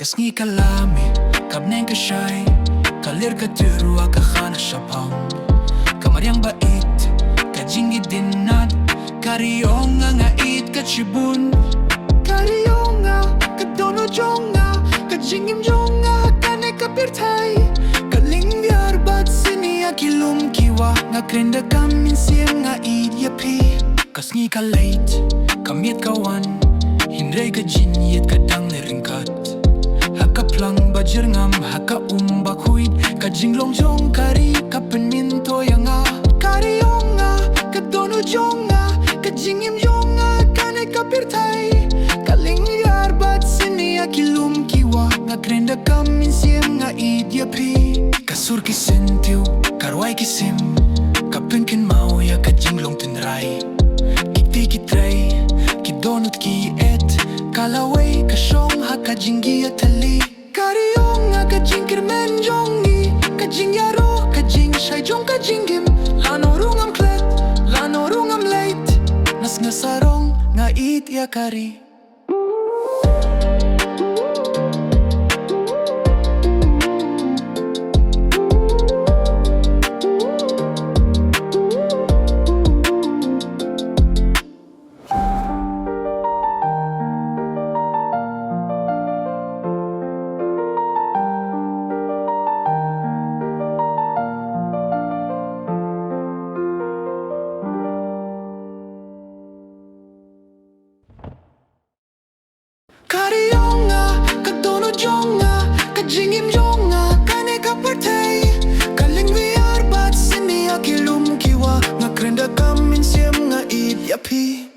Kasngi kalami, kabneng kasyay, kalir katurwa kakhana syapang. Kamaryang bait, kajingi dinat, kariyonga ngait kachibun. Kariyonga, kadono jonga, kajingim jonga, kane kapirtay. Kaling biar bat sini akilum kiwa, ngakrenda kamin siem ngait yapi. Kasngi kalait, kamit kawan, hindray kajin yet kadang neringkat. Hakaplang bajer ngam haka bakhuid, kajinglong jong kari kapenminto yanga. Kariyonga, kadono jonga, kajingim jonga, kane kapirtay. Kaling yar bat sini akilum kiwa, ngakrenda kamin siem ngait yapi. Kasur kisentiu, karwai kisim, kapengken mau ya kajinglong tinray. Kikti kitray, kidonut ki et, kalaway kasyong hakajingi atali. Kariyonga kajingkir men jongi, kajing yaro, kajing shay jong kajingim. Lano rungam klet, lano rungam late, nas ngasarong ngait ya kari. Kariyonga, kadono jonga, kajingim jonga, kane kapirtay. Kaling biar bat sini akilum kiwa, ngakrenda kamin siem ngait yapi.